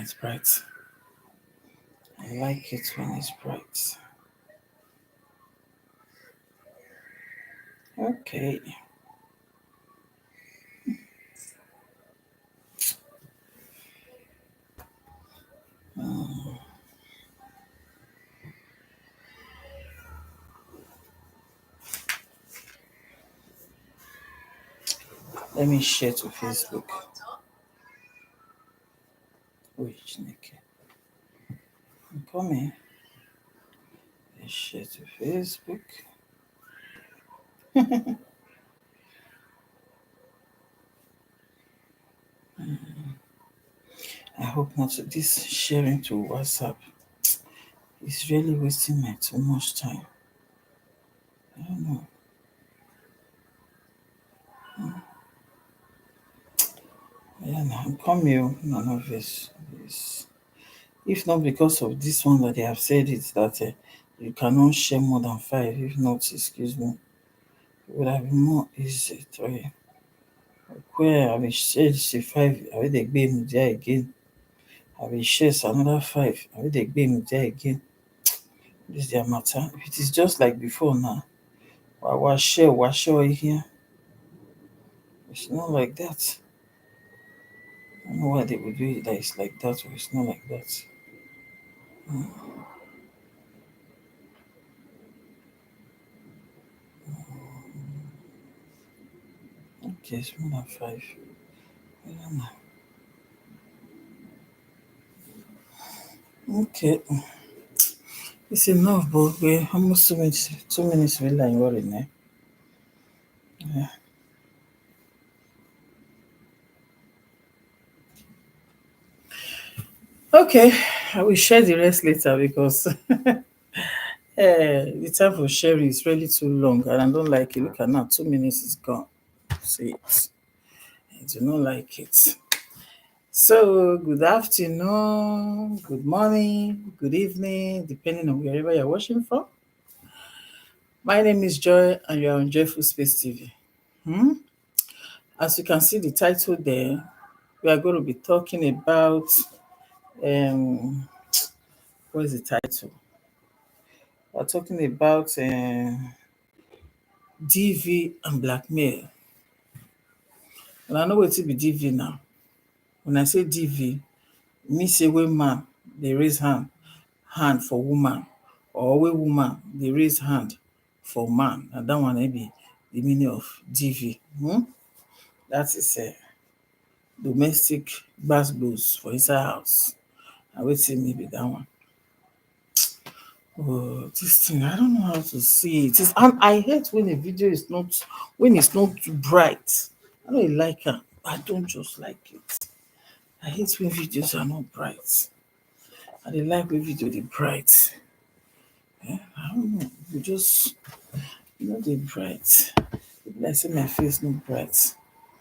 It's bright. I like it when it's bright. Okay. Let me share to Facebook. Wait, Nikki. Come here. Let's share to Facebook. I hope not. This sharing to WhatsApp is really wasting my too much time. I don't know. Yeah, now come here, none of this. If not because of this one that they have said it that you cannot share more than 5. If not, excuse me, it would have been more easy. Try. Where I will share say 5, I will they be in there again. I will share another 5, I will they be in there again. This is their matter. If it is just like before now, what share here. It's not like that. I don't know why they would do it that it's like that or it's not like that. Okay, it's more than 5. I don't know. Okay, it's enough, but we're almost 2 minutes. 2 minutes will line worrying, eh? Yeah. Okay, I will share the rest later because the time for sharing is really too long and I don't like it. Look at now, 2 minutes is gone. See it. I do not like it. So, good afternoon, good morning, good evening, depending on wherever you're watching from. My name is Joy, and you're on Joyful Space TV. Hmm? As you can see the title there, we are going to be talking about um, what is the title? We're talking about DV and blackmail. And I know what it be DV now. When I say DV, me say when man they raise hand for woman, or when woman they raise hand for man. And that one may be the meaning of DV. That is domestic gbas for inside house. I will say maybe that one. Oh, this thing, I don't know how to see it. And I hate when a video is not when it's not too bright. I don't like it. I don't just like it. I hate when videos are not bright. I dey like when video dey bright. I don't know. You just dey bright. E be like say my face no bright.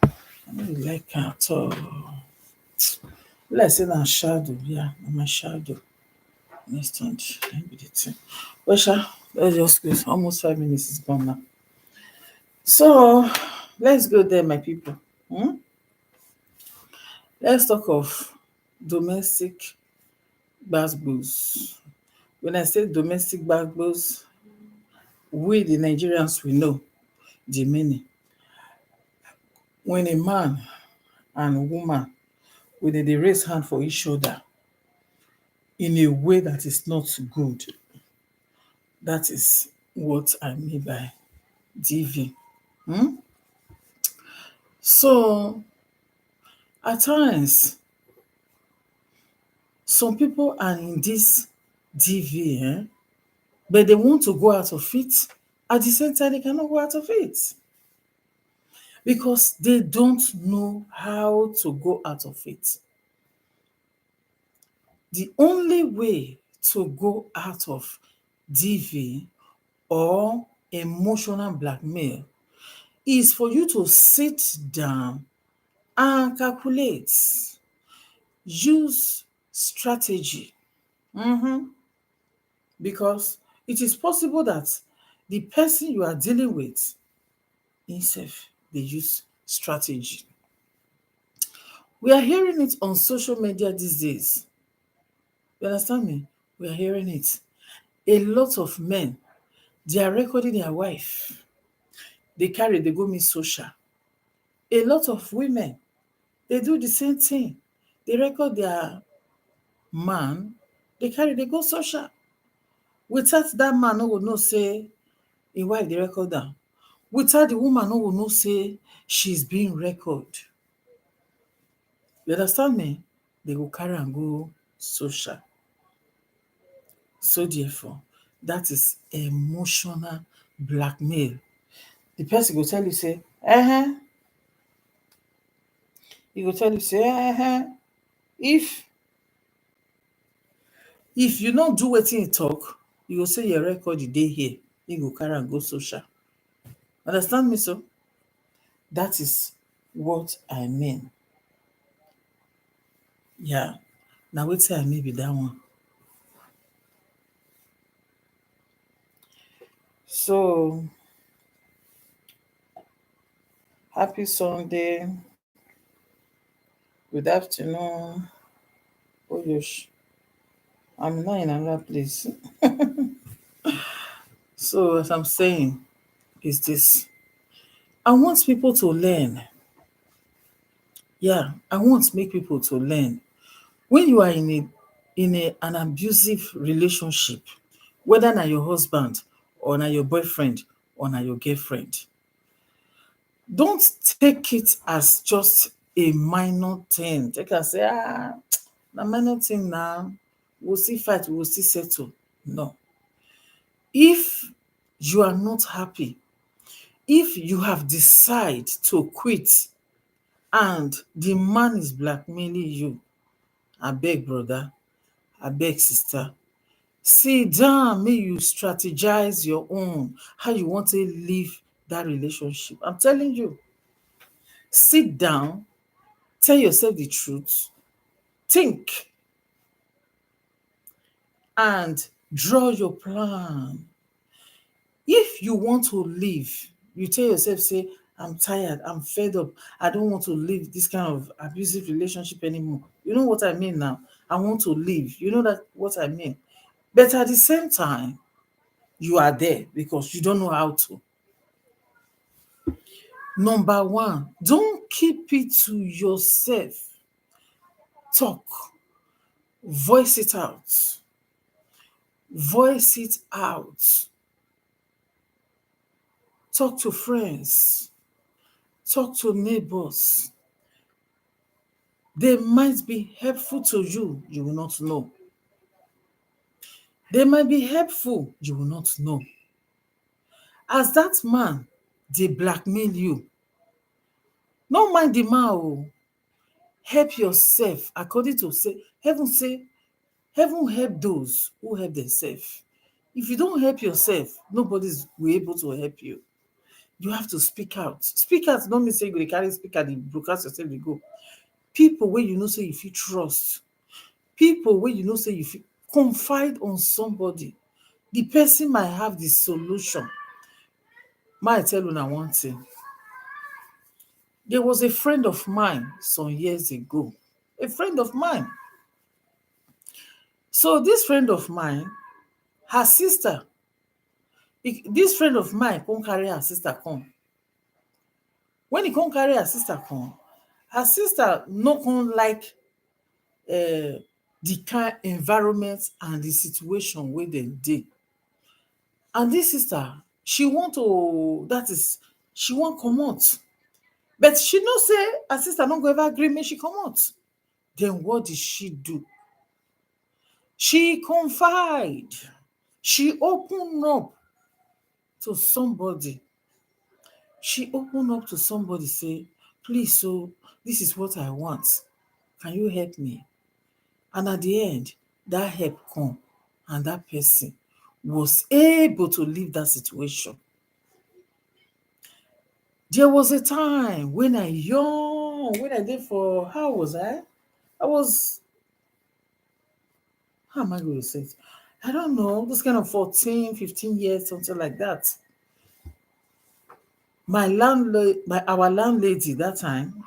I no dey like am at all. E be like say na shadow, yeah, na my shadow. Understand? Na im be the thing. But let's just go. Almost 5 minutes is gone now. So let's go there, my people. Let's talk of domestic gbas. When I say domestic gbas, we the Nigerians we know the meaning. When a man and woman when they raise hand for each other in a way that is not good, that is what I mean by DV. So at times, some people are in this DV, but they want to go out of it. At the same time, they cannot go out of it because they don't know how to go out of it. The only way to go out of DV or emotional blackmail is for you to sit down and calculate, use strategy. Because it is possible that the person you are dealing with himself dey use strategy. We are hearing it on social media these days. You understand me? We are hearing it. A lot of men, they are recording their wife. They carry, they go meet social. A lot of women, they do the same thing. They record their man, they carry, they go social. Without that man no go know say im wife dey record am. Without the woman no go know say she's being recorded. You understand me? They go carry am go social. So therefore, that is emotional blackmail. The person go tell you say, he go tell you say, if you no do wetin he talk, you go say your record dey here. He go carry am go social. Understand me so? That is what I mean. Yeah. Na wetin I mean be that one. So happy Sunday. Good afternoon. Oh gosh. I'm not in another place. So as I'm saying is this. I want people to learn. Yeah, I want make people to learn. When you are in an abusive relationship, whether na your husband or na your boyfriend or na your girlfriend, don't take it as just a minor thing. Take am say, na minor thing na, we'll still fight, we'll still settle. No. If you are not happy, if you have decided to quit and the man is blackmailing you, abeg brother, abeg sister, sit down, make you strategize your own, how you want to live that relationship. I'm telling you, sit down, tell yourself the truth, think, and draw your plan. If you want to live, you tell yourself, say, I'm tired, I'm fed up, I don't want to live this kind of abusive relationship anymore. You know what I mean now? I want to live. You know that what I mean? But at the same time, you are there because you don't know how to. Number one, don't keep it to yourself. Talk. Voice it out. Voice it out. Talk to friends. Talk to neighbors. They might be helpful to you, you will not know. They might be helpful, you will not know. As that man, they blackmail you. No mind the man, oh. Help yourself. According to say, heaven help those who help themselves. If you don't help yourself, nobody's will able to help you. You have to speak out. Speak out don't mean say you go dey carry speaker dey broadcast yourself dey go. People wey you know say you fit trust, people wey you know say you fit confide on somebody. The person might have the solution. May I tell una one thing? There was a friend of mine some years ago. A friend of mine. So this friend of mine, her sister, this friend of mine come carry her sister come. When he come carry her sister come, her sister no come like the kind environment and the situation wey dem dey. And this sister, she want to, that is, she wan comot. But she know say her sister no go ever gree make she comot. Then what did she do? She confide. She open up to somebody. She open up to somebody, say, please, so this is what I want. Can you help me? And at the end, that help come, and that person was able to leave that situation. There was a time when I young, when I did for, how was I? I was, how am I going to say it? I don't know, this kind of 14, 15 years, something like that. My landlady, our landlady that time,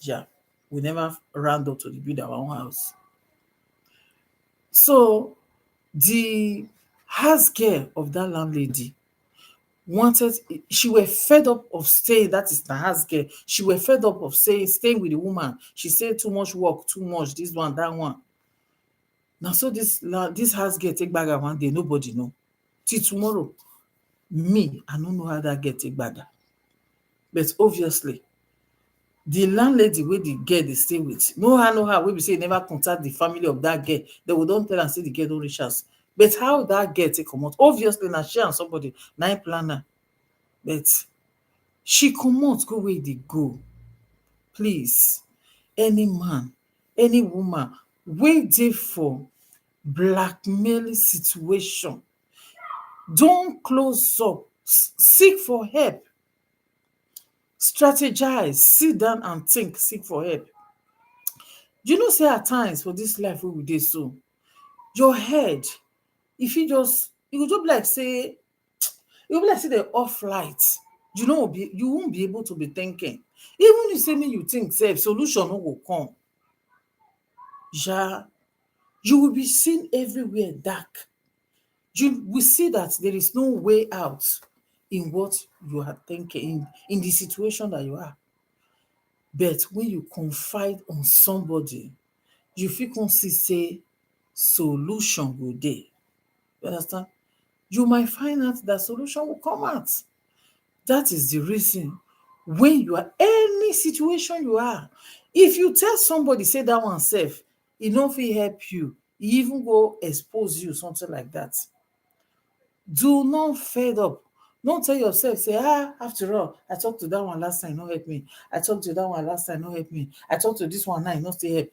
yeah, we never round up to build our own house. So the house girl of that landlady wanted, she were fed up of staying, that is the house girl, she were fed up of staying with the woman. She said too much work, too much, this one, that one. Now so this house girl take bagger one day, nobody know. Till tomorrow, me, I don't know how that girl take bagger. But obviously, the landlady wey the girl dey stay with, no how wey be say e never contact the family of that girl. They will don tell am say the girl don reach house. But how that girl take comot? Obviously, na she and somebody na im plan am. But she comot go where e dey go. Please, any man, any woman wey dey for blackmailing situation, don close up, seek for help, strategize, sit down and think, seek for help. You know say at times for dis life wey we dey so, your head, e fit just, e go just be like say, e go be like say dem off light. You won't be able to be thinking. Even if say make you think sef, solution no go come. You will be seen everywhere dark. You will see that there is no way out in what you are thinking, in the situation that you are. But when you confide on somebody, you fit come see say solution go dey. You understand? You might find out that solution will come out. That is the reason when you are any situation you are, if you tell somebody say that one sef, e no fit help you, e even go expose you, something like that. Do not fed up. Don't tell yourself, say, after all, I talked to that one last time, no help me. I talked to that one last time, no help me. I talked to this one now, no still help.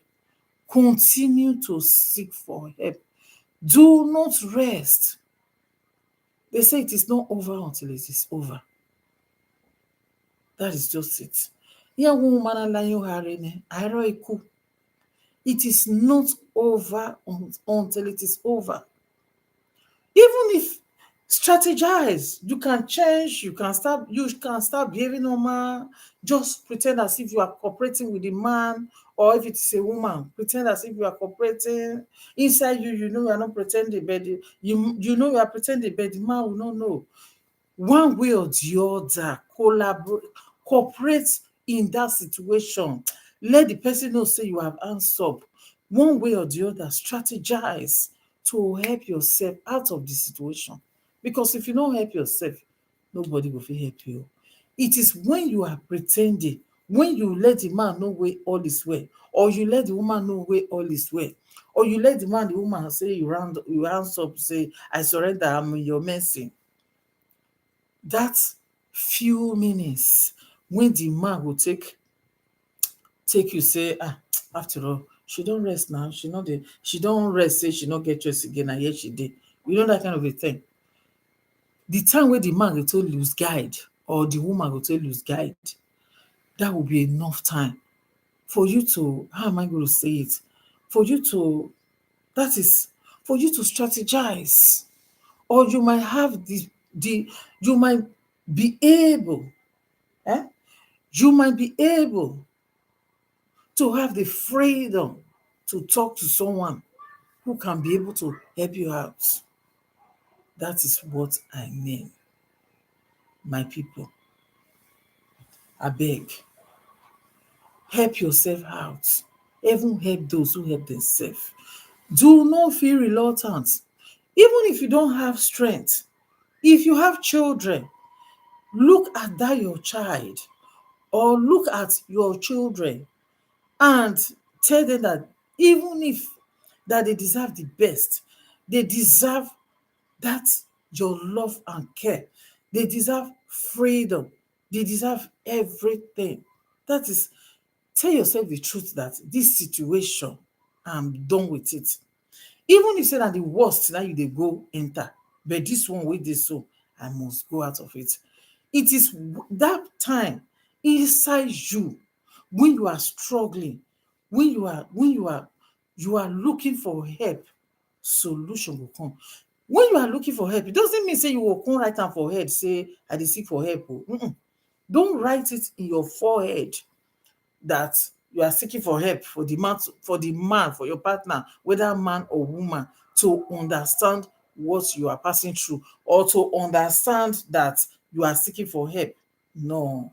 Continue to seek for help. Do not rest. They say it is not over until it is over. That is just it. It is not over until it is over. Even if strategize, you can change, you can start behaving normal, just pretend as if you are cooperating with the man, or if it is a woman, pretend as if you are cooperating. Inside you, you know you are not pretending, but you know you are pretending, but the man will not know. One way or the other, cooperate in that situation. Let the person know say you have hands up. One way or the other, strategize to help yourself out of the situation. Because if you don't help yourself, nobody will fit help you. It is when you are pretending, when you let the man know where all is well, or you let the woman know where all is well, or you let the man, the woman say you hands up, say, I surrender, I'm in your mercy. That few minutes when the man will take you, say, after all, she don't rest now. She don't rest, say she not get dressed again, and yet she did. You know that kind of a thing. The time where the man go to lose guide, or the woman go to lose guide, that will be enough time for you to, how am I going to say it? For you to, that is, for you to strategize. Or you might have you might be able, you might be able to have the freedom to talk to someone who can be able to help you out. That is what I mean, my people. Abeg, help yourself out. Even help those who help themselves. Do not feel reluctant. Even if you don't have strength, if you have children, look at that your child, or look at your children and tell them that even if that they deserve the best, they deserve that your love and care. They deserve freedom. They deserve everything. That is, tell yourself the truth that this situation, I'm done with it. Even if you say that the worst, now you dey go enter, but this one wey dey so, I must go out of it. It is that time inside you, when you are struggling, when you are looking for help, solution will come. When you are looking for help, it doesn't mean say you will come write am for head say I dey seek for help o. Don't write it in your forehead that you are seeking for help for the man, for your partner, whether man or woman, to understand what you are passing through or to understand that you are seeking for help. No,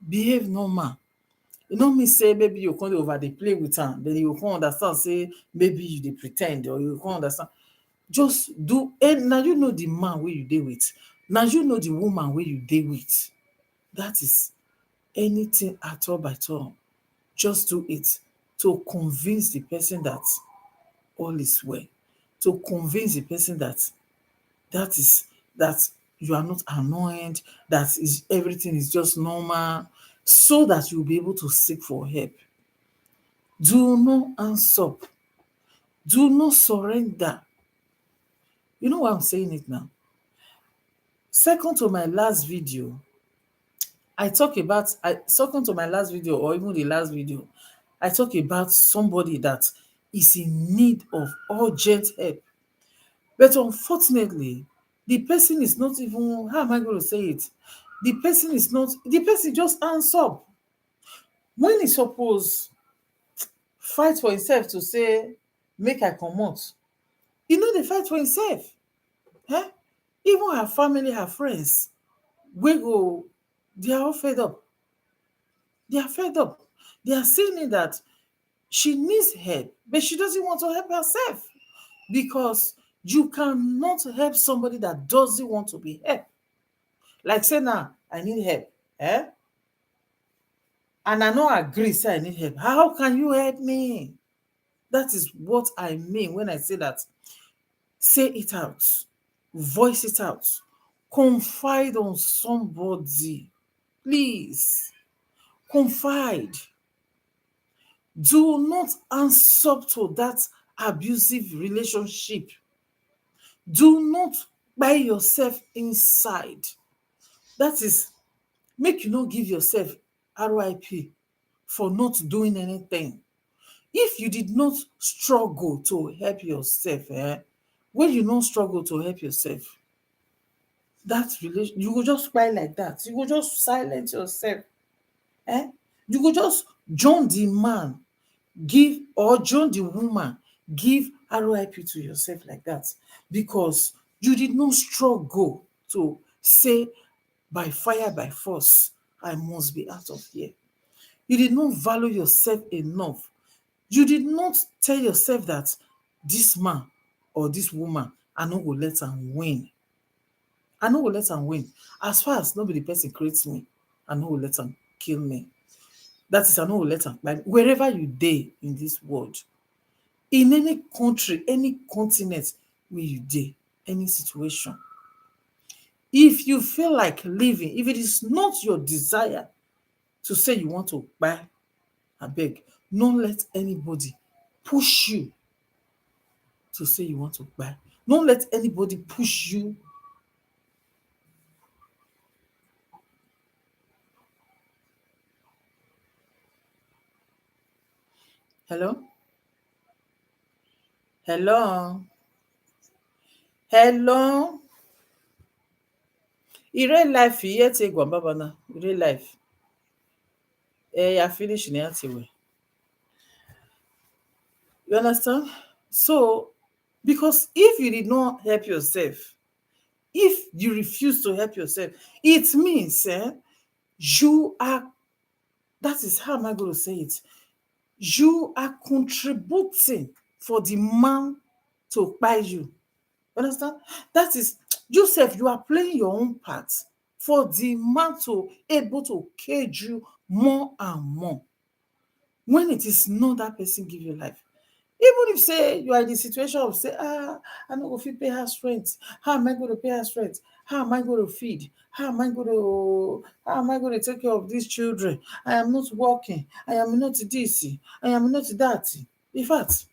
behave normal. E no mean say maybe you come dey over dey play with am, then you come understand say maybe you dey pre ten d, or you come understand. Just do, and na you know the man wey you dey with, na you know the woman wey you dey with. That is anything at all by all. Just do it to convince the person that all is well, to convince the person that that you are not annoyed, that is everything is just normal, so that you'll be able to seek for help. Do not hands up. Do not surrender. You know why I'm saying it now? Second to my last video, second to my last video, or even the last video, I talk about somebody that is in need of urgent help. But unfortunately, the person is not even, how am I going to say it? The person just hands up. When he suppose fight for himself to say, make I comot, e no dey fight for himself. Even her family, her friends, wey go, they are all fed up. They are fed up. They are saying that she needs help, but she doesn't want to help herself, because you cannot help somebody that doesn't want to be helped. Like say now, I need help, and I no agree say I need help. How can you help me? That is what I mean when I say that. Say it out, voice it out, confide on somebody. Please, confide. Do not answer to that abusive relationship. Do not buy yourself inside. That is, make you no give yourself RIP for not doing anything. If you did not struggle to help yourself, when you not struggle to help yourself, that relation, you go just cry like that. You go just silence yourself. You go just join the man, or join the woman, give RIP to yourself like that, because you did not struggle to say, by fire, by force, I must be out of here. You did not value yourself enough. You did not tell yourself that this man or this woman, I no go let am win. I no go let am win. As far as nobody person creates me, I no go let am kill me. That is, I no go let am, like, wherever you dey in this world, in any country, any continent where you dey, any situation, if you feel like living, if it is not your desire to say you want to buy, abeg, no let anybody push you to say you want to buy. Don't let anybody push you. Hello? Hello? Hello? In real life, you hear take one babana. In real life. You finish in the You understand? So, because if you did not help yourself, if you refuse to help yourself, it means you are, that is, how am I going to say it? You are contributing for the man to buy you. Understand? That is, Joseph, you are playing your own part for the man to able to cage you more and more, when it is not that person give you life. Even if say you are in the situation of say, I no go fit pay house rent. How am I going to pay house rent? How am I going to feed? How am I going to take care of these children? I am not working. I am not this. I am not that. In fact,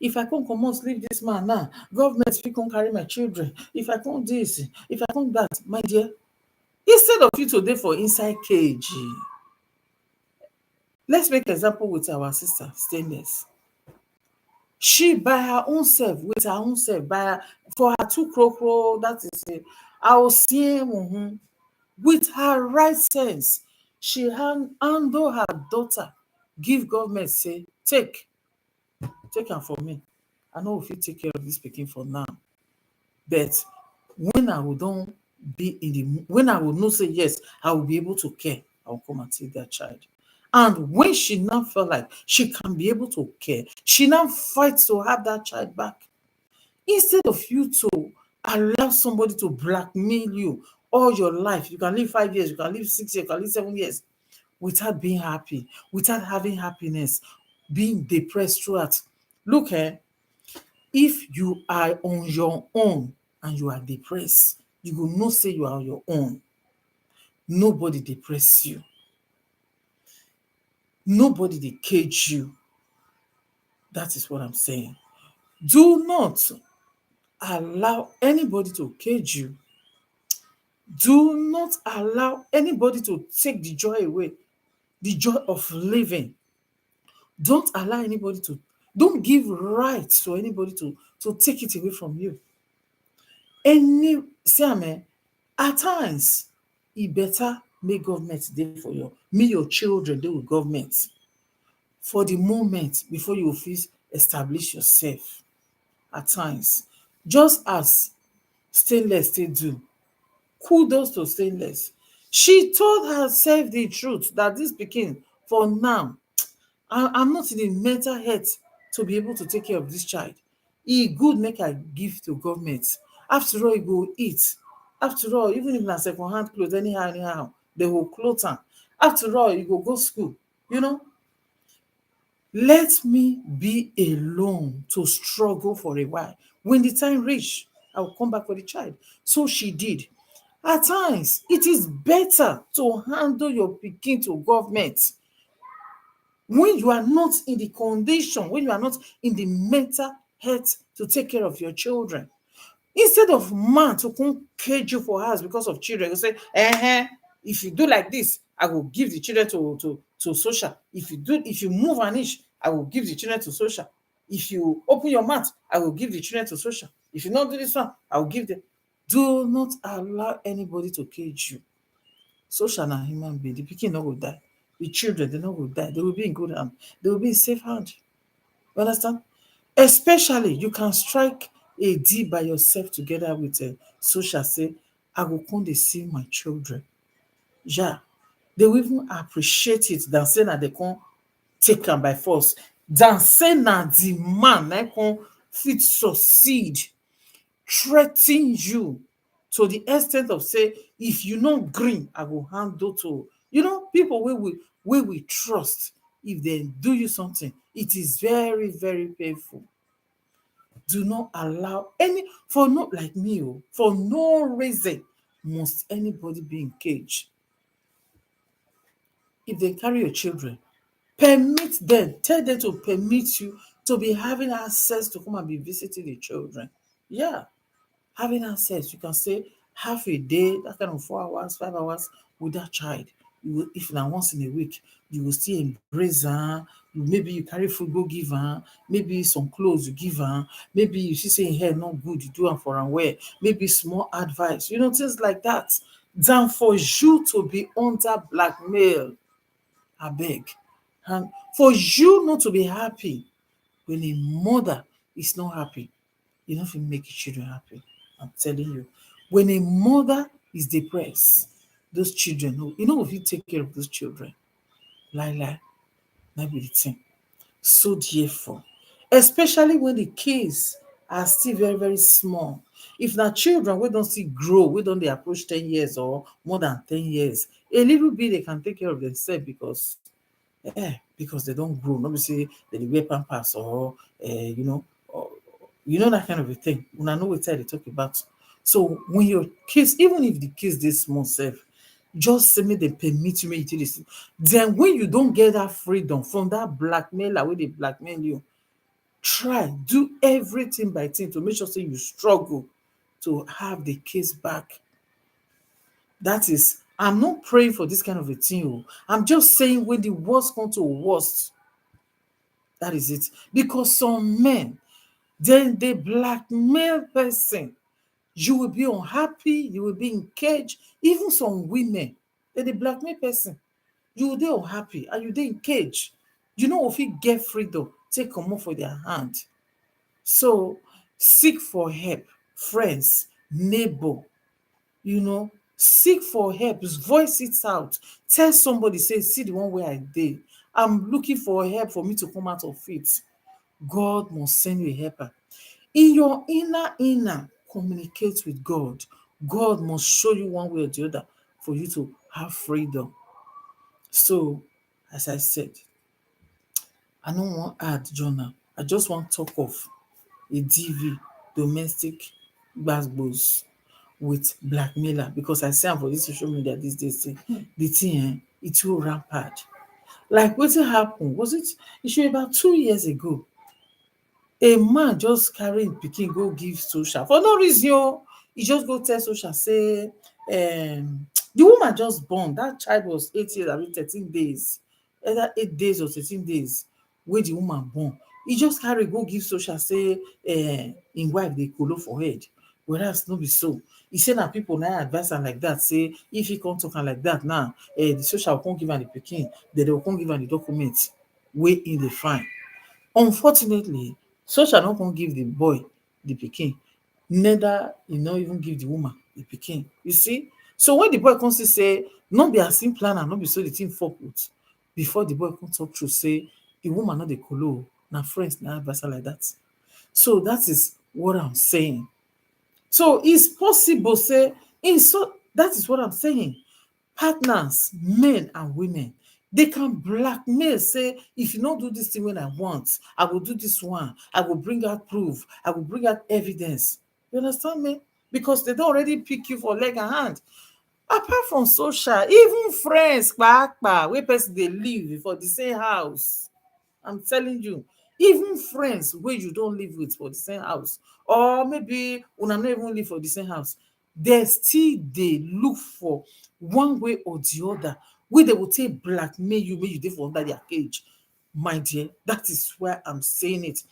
if I come comot leave this man now, government fit come carry my children. If I come this, if I come that, my dear, instead of you to dey for inside cage, let's make example with our sister Stainless. She by her own self, with her own self, by her, for her two crocro, that is it, I will see with her right sense, she handle her daughter, give government say, take am for me. I no go fit take care of this pikin for now. But when I will don be in the when I will know say yes, I will be able to care, I will come and take that child. And when she now felt like she can be able to care, she now fights to have that child back. Instead of you to allow somebody to blackmail you all your life, you can live 5 years, you can live 6 years, you can live 7 years without being happy, without having happiness, being depressed throughout. Look, if you are on your own and you are depressed, you go know say you are on your own. Nobody depress you. Nobody dey cage you. That is what I'm saying. Do not allow anybody to cage you. Do not allow anybody to take the joy away, the joy of living. Don't allow anybody to, don't give rights to anybody to take it away from you. Any see am at times e better make government dey for your children dey with government for the moment before you fit establish yourself. At times, just as Stainless take do, kudos to Stainless. She told herself the truth that this pikin for now, I'm not in the mental health to be able to take care of this child. E good make I give to government. After all, e go eat. After all, even if na second hand cloth, anyhow, they go clothe am. After all, e go school. You know, let me be alone to struggle for a while. When the time reach, I will come back for the child. So she did. At times, it is better to handle your pikin to government when you are not in the condition, when you are not in the mental health to take care of your children. Instead of man to come cage you for house because of children, you say, if you do like this, I will give the children to social. If you move an inch, I will give the children to social. If you open your mouth, I will give the children to social. If you not do this one, I will give them. Do not allow anybody to cage you. Social na human being. The pikin no go die. The children, they no go die. They will be in good hand. They will be in safe hand. You understand? Especially, you can strike a deal by yourself together with a social, say, I go come dey see my children. Yeah. They will even appreciate it than say na they come take am by force. Than say na the man na come fit succeed, threaten you to the extent of say, if you no gree, I go handle to, people wey we trust. If they do you something, it is very, very painful. Do not allow any, for not like me, for no reason must anybody be in cage. If they carry your children, permit them, tell them to permit you to be having access to come and be visiting the children. Yeah, having access, you can say half a day, that kind of 4 hours, 5 hours with that child. You will, if na once in a week, you will still embrace her. Maybe you carry food go give her, maybe some clothes you give her, maybe you see say im hair not good, you do am for am wear, maybe small advice, things like that. Than for you to be under blackmail. Abeg. And for you not to be happy when a mother is not happy, you no fit make your children happy. I'm telling you. When a mother is depressed, those children, you no go fit take care of those children. Lie, na be the thing. So therefore, especially when the kids are still very, very small. If na children wey don still grow, wey don dey approach 10 years or more than 10 years, a little bit they can take care of themselves because they don grow. No be say they dey wear pampers or or that kind of a thing. Una know wetin I dey talk about. So when your kids, even if the kids dey small sef, just say make dem permit you make you take dey see. Den when you don get that freedom from that blackmailer wey dey blackmail you, try do everything by thing to make sure say you struggle to have the kids back. That is, I'm not praying for this kind of a thing. I'm just saying when the worst come to worst, That is it. Because some men, then they blackmail person. You will be unhappy, you will be in cage. Even some women, then they blackmail person. You will dey unhappy and you dey in cage. You no go fit get freedom, take comot for their hand. So seek for help, friends, neighbor, seek for help, voice it out. Tell somebody say, see the one wey I dey. I'm looking for help for me to come out of it. God must send you a helper. In your inner, communicate with God. God must show you one way or the other for you to have freedom. So, as I said, I no wan add journal. I just wan talk of a DV, domestic gbasgbos, with blackmailer, because I see am for dis social media these days say the thing e too rampant. Like wetin happen, was it should be about 2 years ago. A man just carry im pikin go give social for no reason o. E just go tell social say the woman just born, that child was 8 years abi 13 days, either 8 days or 13 days wey the woman born. E just carry go give social say im wife dey kolo for head, whereas no be so. E say na pipu na advice am like that, say if e come talk am like that now, the social go come give am the pikin, then they go come give am the document wey im dey find. Unfortunately, social no come give the boy the pikin, neither e no even give the woman the pikin. You see? So when the boy come see say no be as im plan am, no be so the thing fall put, before the boy come talk true say the woman no dey kolo o, na friends na advice am like that. So that is what I'm saying. So it's possible say that is what I'm saying. Partners, men and women, they can blackmail, say if you no do this thing wey I want, I go do this one, I go bring out proof, I go bring out evidence. You understand me? Because they don already pick you for leg and hand. Apart from social, even friends kpakpa wey person dey live for the same house, I'm telling you, even friends wey you don live with for the same house, or maybe una no even live for the same house, dem still dey look for one way or the other wey dem go take blackmail you make you dey for under their cage. My dear, that is why I'm saying it.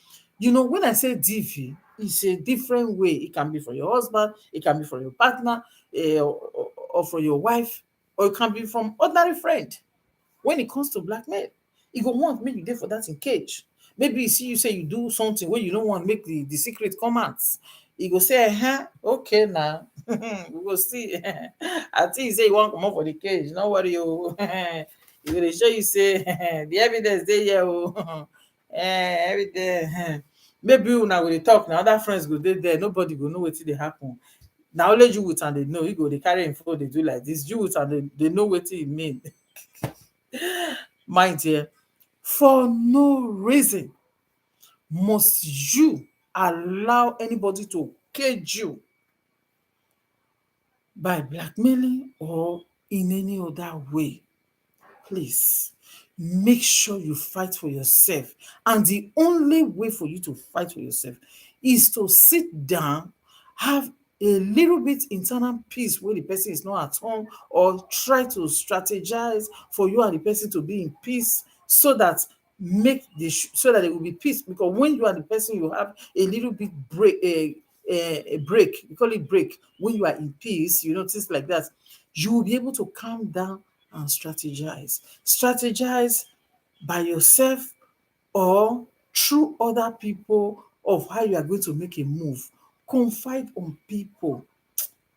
When I say DV, it's a different way. It can be for your husband, it can be for your partner, or for your wife, or it can be from ordinary friend. When it comes to blackmail, e go want make you dey for that in cage. Maybe e see you say you do something wey you no want make the secret come out. E go say, okay na, we go see. I think say you wan comot for the cage, no worry o. E go dey show you say the evidence dey here o. Evidence. Maybe una go dey talk na, other friends go dey there, nobody go know wetin dey happen. Na only you with am dey know. You go dey carry im phone dey do like this. You with am dey know wetin e mean. My dear, for no reason must you allow anybody to cage you by blackmailing or in any other way. Please make sure you fight for yourself. And the only way for you to fight for yourself is to sit down, have a little bit internal peace where the person is not at home, or try to strategize for you and the person to be in peace, so that there will be peace. Because when you and the person, you have a little bit break, a break, we call it break, when you are in peace, things like that, you will be able to calm down and strategize by yourself or through other people of how you are going to make a move. Confide on people.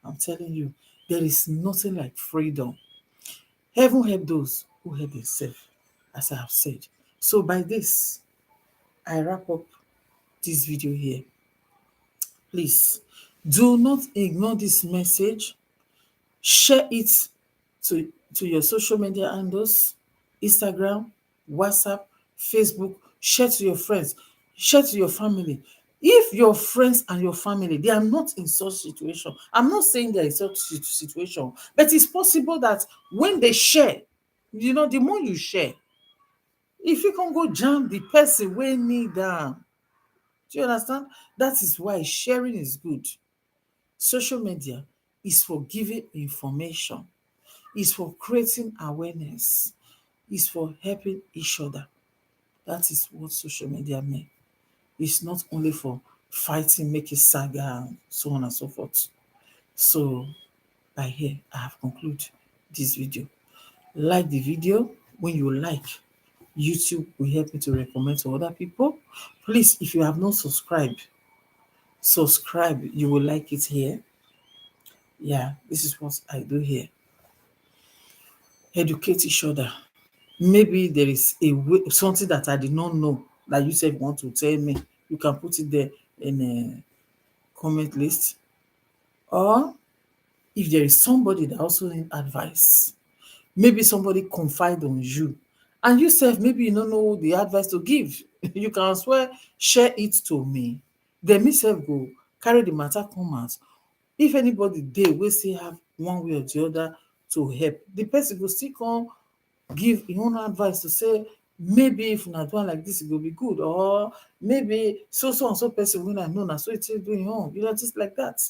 I'm telling you, there is nothing like freedom. Heaven help those who help themselves, as I have said. So by this, I wrap up this video here. Please do not ignore this message. Share it to your social media handles, Instagram, WhatsApp, Facebook. Share to your friends, share to your family. If your friends and your family, they are not in such situation, I'm not saying they are in such situation, but it's possible that when they share, the more you share, if you can go jam the person wey need am. Do you understand? That is why sharing is good. Social media is for giving information, is for creating awareness, is for helping each other. That is what social media mean. It's not only for fighting, making saga, and so on and so forth. So by here, I have concluded this video. Like the video. When you like, YouTube will help me to recommend to other people. Please, if you have not subscribed, subscribe. You will like it here. Yeah, this is what I do here. Educate each other. Maybe there is a way, something that I did not know that you said want to tell me. You can put it there in a comment list. Or if there is somebody that also need advice, maybe somebody confide on you, and you sef maybe you no know the advice to give, you can as well share it to me. Den me sef go carry the matter come out. If anybody dey wey still have one way or the other to help, the person go still come give im own advice to say maybe if una do am like dis e go be good, or maybe so so and so person wey I know na so e take do im own, just like that.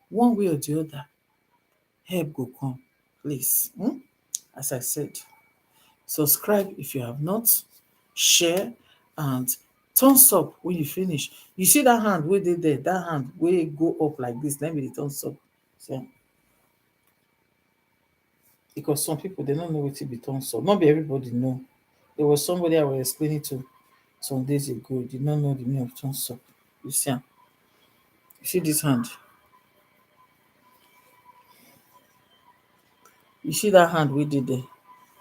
One way or the other, help go come. Please, as I said, subscribe if you have not, share, and thumbs up when you finish. You see that hand wey dey there, that hand wey go up like this, na im be the thumbs up. So because some people they don't know wetin be thumbs up. Not be everybody know. There was somebody I was explaining to some days ago, did not know the meaning of thumbs up. You see am? You see this hand? You see that hand wey dey there?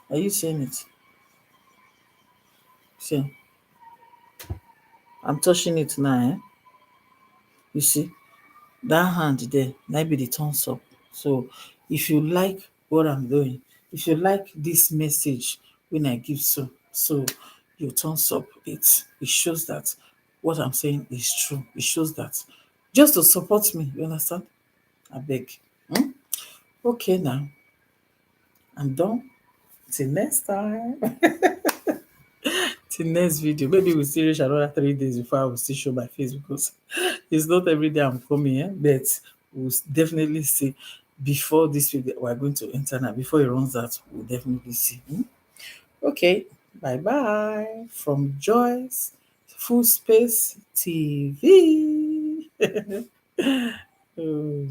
Are you seeing it? See am? I'm touching it now, eh? You see? Dat hand there, na im be the thumbs up. So if you like what I'm doing, if you like this message when I give, so your thumbs up, it shows that what I'm saying is true. It shows that just to support me, you understand? Abeg. Okay now, I'm done. Till next time. Till next video. Maybe we'll still reach another 3 days before I will still show my face, because it's not every day I'm coming, but we'll definitely see before this week we're going to enter now. Before it runs out, we'll definitely see. Okay, bye bye from Joyce Full Space TV. Oh.